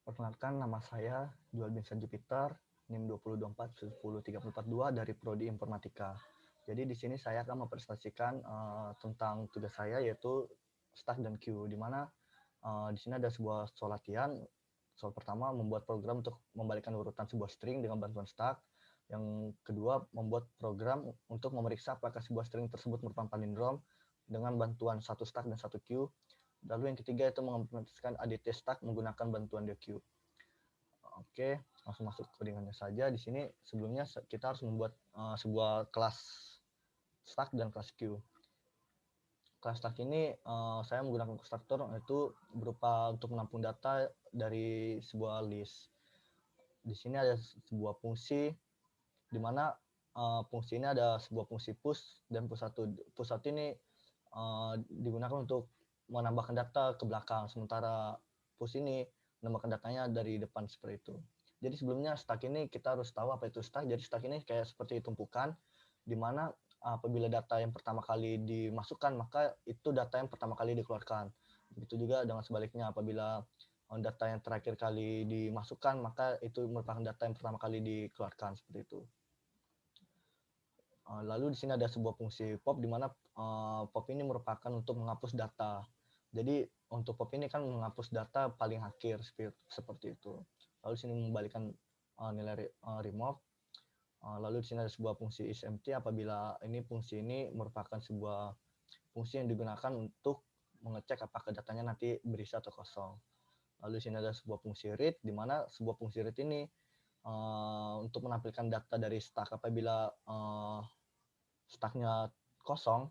Perkenalkan, nama saya Jual Binsa Jupiter, NIM 2024 dari Prodi Informatika. Jadi di sini saya akan mempresentasikan tentang tugas saya, yaitu stack dan queue, di mana di sini ada sebuah soal latihan. Soal pertama, membuat program untuk membalikkan urutan sebuah string dengan bantuan stack. Yang kedua, membuat program untuk memeriksa apakah sebuah string tersebut merupakan palindrom dengan bantuan satu stack dan satu queue. Lalu yang ketiga itu mengimplementasikan ADT stack menggunakan bantuan the queue. Oke, langsung masuk ke codingannya saja. Di sini sebelumnya kita harus membuat sebuah kelas stack dan kelas queue. Kelas stack ini saya menggunakan konstruktor, yaitu berupa untuk menampung data dari sebuah list. Di sini ada sebuah fungsi di mana fungsi ini ada sebuah fungsi push dan push satu. Push satu ini digunakan untuk menambahkan data ke belakang, sementara push ini menambahkan datanya dari depan seperti itu. Jadi sebelumnya stack ini kita harus tahu apa itu stack. Jadi stack ini kayak seperti tumpukan, di mana apabila data yang pertama kali dimasukkan, maka itu data yang pertama kali dikeluarkan. Begitu juga dengan sebaliknya, apabila data yang terakhir kali dimasukkan, maka itu merupakan data yang pertama kali dikeluarkan, seperti itu. Lalu di sini ada sebuah fungsi pop, di mana pop ini merupakan untuk menghapus data. Jadi untuk pop ini kan menghapus data paling akhir, seperti itu. Lalu di sini membalikan nilai remove. Lalu di sini ada sebuah fungsi isEmpty, apabila fungsi ini merupakan sebuah fungsi yang digunakan untuk mengecek apakah datanya nanti berisi atau kosong. Lalu di sini ada sebuah fungsi read, di mana sebuah fungsi read ini untuk menampilkan data dari stack. Apabila stacknya kosong,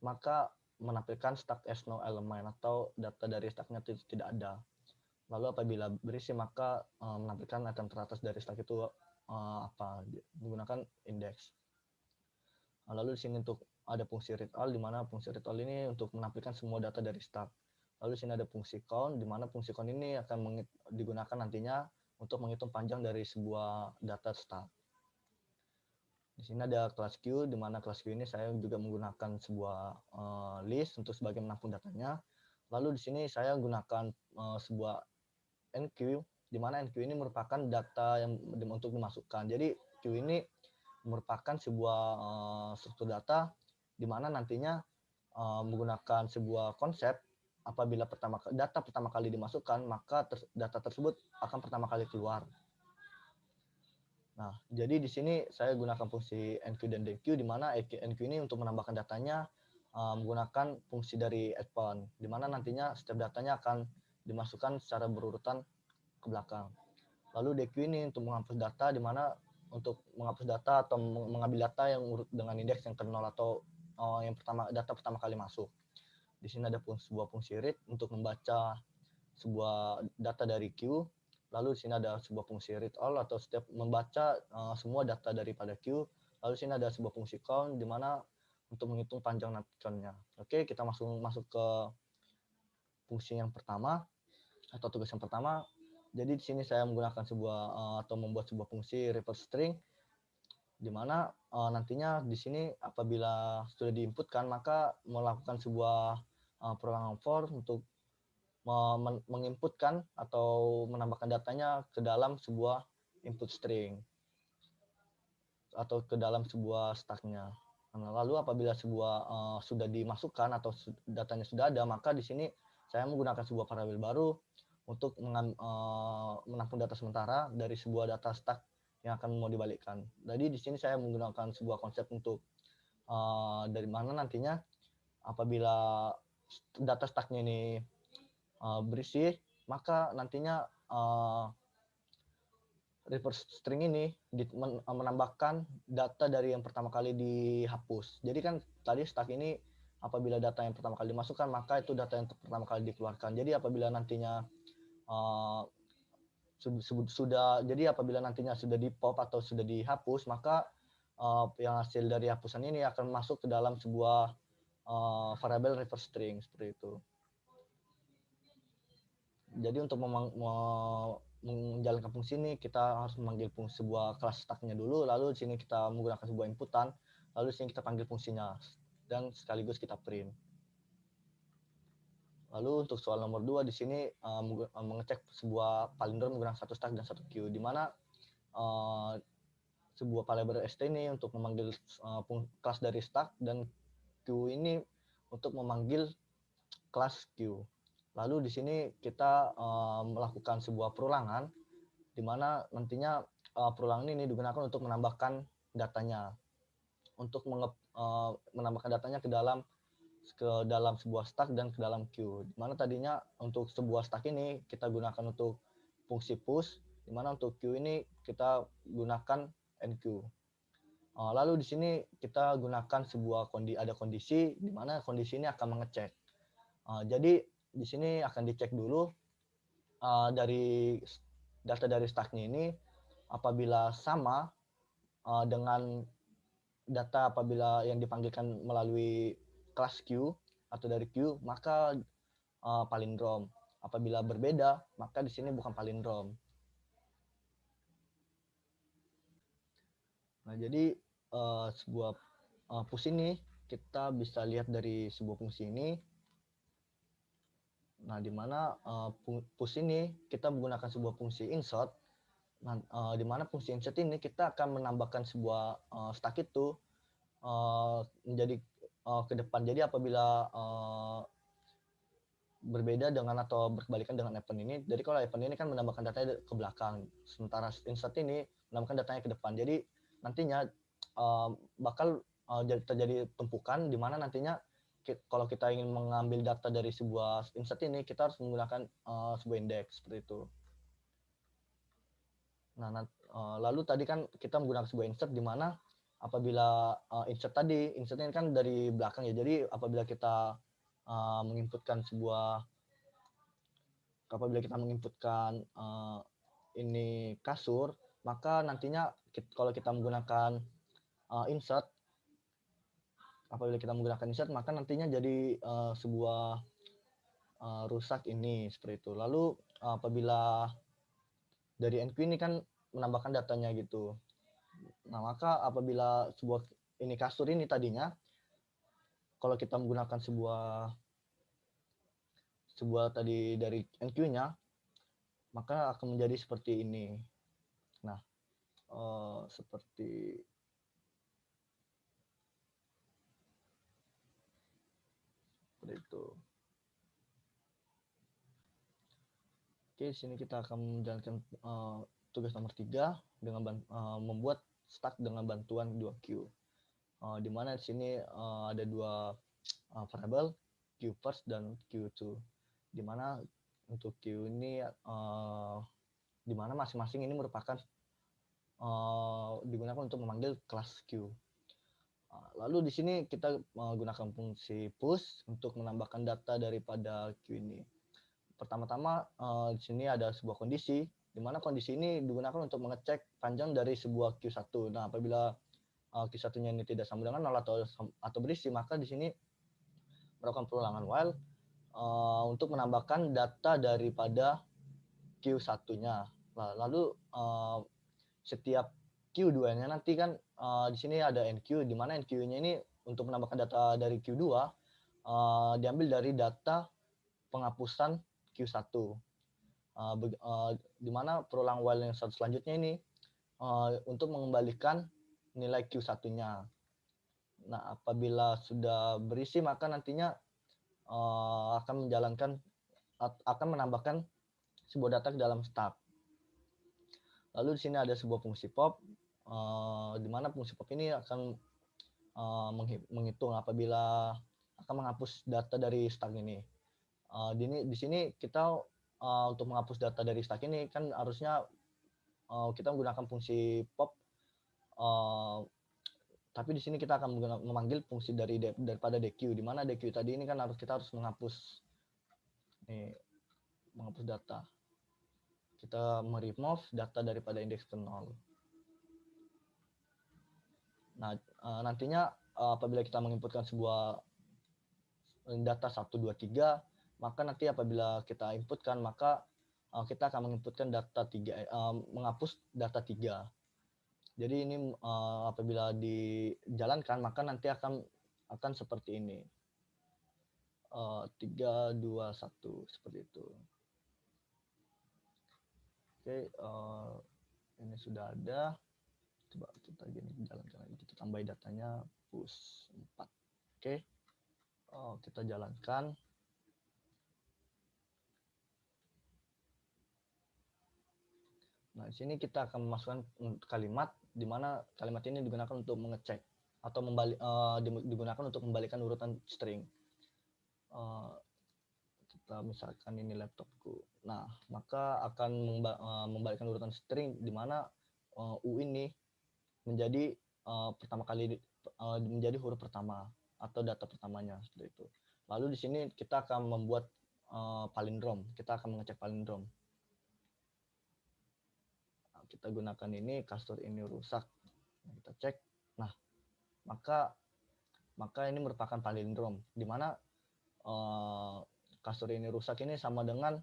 maka menampilkan stack as no element atau data dari stacknya tidak ada. Lalu apabila berisi, maka menampilkan item teratas dari stack itu menggunakan index. Lalu di sini untuk ada fungsi read all, di mana fungsi read all ini untuk menampilkan semua data dari stack. Lalu di sini ada fungsi count, di mana fungsi count ini akan digunakan nantinya untuk menghitung panjang dari sebuah data stack. Di sini ada kelas queue, di mana kelas queue ini saya juga menggunakan sebuah list untuk sebagai menampung datanya. Lalu di sini saya gunakan sebuah enqueue, di mana enqueue ini merupakan data yang untuk dimasukkan. Jadi queue ini merupakan sebuah struktur data, di mana nantinya menggunakan sebuah konsep, apabila data pertama kali dimasukkan, maka data tersebut akan pertama kali keluar. Nah, jadi di sini saya gunakan fungsi enqueue dan dequeue, di mana enqueue ini untuk menambahkan datanya menggunakan fungsi dari add-on, di mana nantinya setiap datanya akan dimasukkan secara berurutan ke belakang. Lalu dequeue ini untuk menghapus data, di mana untuk menghapus data atau mengambil data yang urut dengan indeks yang ke 0 atau yang data pertama kali masuk. Di sini ada sebuah fungsi read untuk membaca sebuah data dari queue. Lalu di sini ada sebuah fungsi read all atau setiap membaca semua data daripada queue. Lalu di sini ada sebuah fungsi count, di mana untuk menghitung panjang count-nya. Oke, kita masuk ke fungsi yang pertama atau tugas yang pertama. Jadi di sini saya menggunakan sebuah atau membuat sebuah fungsi reverse string, di mana nantinya di sini apabila sudah diinputkan, maka melakukan sebuah program for untuk menginputkan atau menambahkan datanya ke dalam sebuah input string atau ke dalam sebuah stacknya. Nah, lalu apabila sebuah sudah dimasukkan atau datanya sudah ada, maka di sini saya menggunakan sebuah variabel baru untuk menampung data sementara dari sebuah data stack yang akan mau dibalikkan. Jadi di sini saya menggunakan sebuah konsep untuk dari mana nantinya apabila data stacknya ini berisi, maka nantinya reverse string ini menambahkan data dari yang pertama kali dihapus. Jadi kan tadi stack ini apabila data yang pertama kali dimasukkan, maka itu data yang pertama kali dikeluarkan. Jadi apabila nantinya apabila nantinya sudah di pop atau sudah dihapus, maka yang hasil dari hapusan ini akan masuk ke dalam sebuah variabel reverse string, seperti itu. Jadi untuk menjalankan fungsi ini, kita harus memanggil sebuah kelas stacknya dulu, lalu di sini kita menggunakan sebuah inputan, lalu di sini kita panggil fungsinya, dan sekaligus kita print. Lalu untuk soal nomor 2 di sini mengecek sebuah palindrom menggunakan satu stack dan satu queue, di mana sebuah variabel st ini untuk memanggil kelas dari stack dan queue ini untuk memanggil kelas queue. Lalu di sini kita melakukan sebuah perulangan, di mana nantinya perulangan ini digunakan untuk menambahkan datanya, untuk menambahkan datanya ke dalam sebuah stack dan ke dalam queue. Di mana tadinya untuk sebuah stack ini kita gunakan untuk fungsi push, di mana untuk queue ini kita gunakan enqueue. Lalu di sini kita gunakan sebuah kondisi, di mana kondisi ini akan mengecek. Jadi di sini akan dicek dulu dari data dari stacknya ini apabila sama dengan data apabila yang dipanggilkan melalui kelas queue atau dari queue, maka palindrom. Apabila berbeda, maka di sini bukan palindrom. Nah, jadi sebuah push ini kita bisa lihat dari sebuah fungsi ini. Nah, di mana push ini kita menggunakan sebuah fungsi insert. Nah, di mana fungsi insert ini kita akan menambahkan sebuah stack itu menjadi ke depan. Jadi apabila berbeda dengan atau berkebalikan dengan event ini, jadi kalau event ini kan menambahkan datanya ke belakang, sementara insert ini menambahkan datanya ke depan. Jadi nantinya bakal terjadi tumpukan, di mana nantinya kalau kita ingin mengambil data dari sebuah insert ini, kita harus menggunakan sebuah indeks seperti itu. Nah, lalu tadi kan kita menggunakan sebuah insert, di mana apabila insert ini kan dari belakang ya. Jadi apabila kita menginputkan ini kasur, maka nantinya kalau kita menggunakan insert, maka nantinya jadi sebuah rusak ini seperti itu. Lalu apabila dari enqueue ini kan menambahkan datanya gitu. Nah, maka apabila sebuah ini kasur ini tadinya, kalau kita menggunakan sebuah tadi dari enqueue-nya, maka akan menjadi seperti ini. Nah, seperti itu. Oke, di sini kita akan menjalankan tugas nomor 3 dengan membuat stack dengan bantuan 2 queue. Di mana di sini ada 2 variabel, queue first dan queue 2. Di mana untuk queue ini di mana masing-masing ini merupakan digunakan untuk memanggil kelas queue. Lalu di sini kita menggunakan fungsi push untuk menambahkan data daripada queue ini. Pertama-tama di sini ada sebuah kondisi, di mana kondisi ini digunakan untuk mengecek panjang dari sebuah Q1. Nah, apabila Q1-nya ini tidak sama dengan 0 atau berisi, maka di sini melakukan perulangan while untuk menambahkan data daripada Q1-nya. Lalu setiap Q2-nya nanti kan di sini ada NQ, di mana NQ-nya ini untuk menambahkan data dari Q2 diambil dari data penghapusan Q1. Di mana perulang while yang selanjutnya ini untuk mengembalikan nilai Q1-nya. Nah, apabila sudah berisi, maka nantinya akan menambahkan sebuah data ke dalam stack. Lalu di sini ada sebuah fungsi pop, di mana fungsi pop ini akan menghitung apabila akan menghapus data dari stack ini. Di sini kita untuk menghapus data dari stack ini kan harusnya kita menggunakan fungsi pop, tapi di sini kita akan memanggil fungsi daripada dequeue, di mana dequeue tadi ini kan kita harus menghapus data. Kita meremove data daripada indeks ke 0. Nah, nantinya apabila kita menginputkan sebuah data 1, 2, 3, maka nanti apabila kita inputkan, maka kita akan menginputkan data 3, menghapus data 3. Jadi ini apabila dijalankan, maka nanti akan seperti ini. 3, 2, 1 seperti itu. Oke, ini sudah ada. Coba kita gini jalankan lagi, kita tambah datanya push 4. Oke, kita jalankan. Nah, di sini kita akan memasukkan kalimat di mana kalimat ini digunakan untuk mengecek atau digunakan untuk membalikan urutan string. Kita misalkan ini laptopku. Nah, maka akan membalikkan urutan string di mana U ini menjadi pertama kali menjadi huruf pertama atau data pertamanya seperti itu. Lalu di sini kita akan membuat palindrom. Kita akan mengecek palindrom. Nah, kita gunakan ini kasur ini rusak. Nah, kita cek. Nah, maka ini merupakan palindrom di mana kasur ini rusak ini sama dengan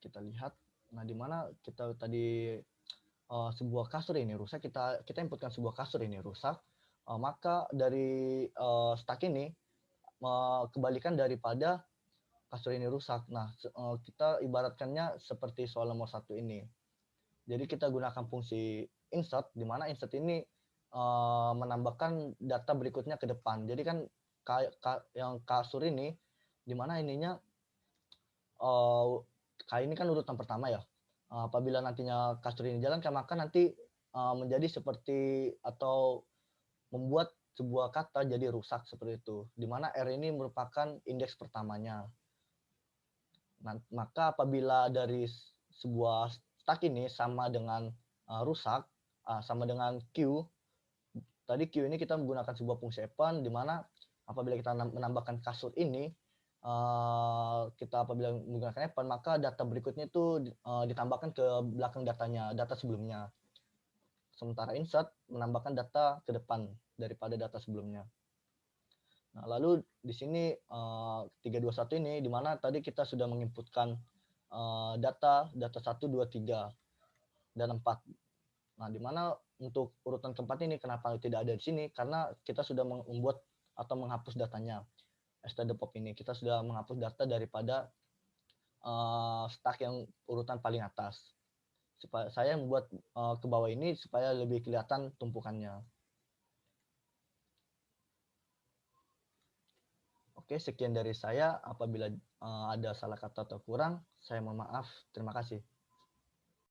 kita lihat. Nah, di mana kita tadi sebuah kasur ini rusak, kita inputkan sebuah kasur ini rusak, maka dari stack ini kebalikan daripada kasur ini rusak. Nah, kita ibaratkannya seperti soal nomor 1 ini. Jadi kita gunakan fungsi insert, di mana insert ini menambahkan data berikutnya ke depan. Jadi kan yang kasur ini, di mana ininya ini kan urutan pertama ya. Apabila nantinya kasur ini jalan, maka nanti menjadi seperti atau membuat sebuah kata jadi rusak seperti itu. Di mana R ini merupakan indeks pertamanya. Nah, maka apabila dari sebuah stack ini sama dengan rusak, sama dengan Q, tadi Q ini kita menggunakan sebuah fungsi append, di mana apabila kita menambahkan kasur ini, kita apabila menggunakan append, maka data berikutnya itu ditambahkan ke belakang datanya, data sebelumnya. Sementara insert menambahkan data ke depan daripada data sebelumnya. Nah, lalu di sini 321 ini di mana tadi kita sudah menginputkan data 1, 2, 3 dan 4. Nah, di mana untuk urutan keempat ini kenapa tidak ada di sini? Karena kita sudah membuat atau menghapus datanya. stdepop ini kita sudah menghapus data daripada stack yang urutan paling atas. Supaya saya membuat ke bawah ini supaya lebih kelihatan tumpukannya. Oke, sekian dari saya. Apabila ada salah kata atau kurang, saya mohon maaf. Terima kasih.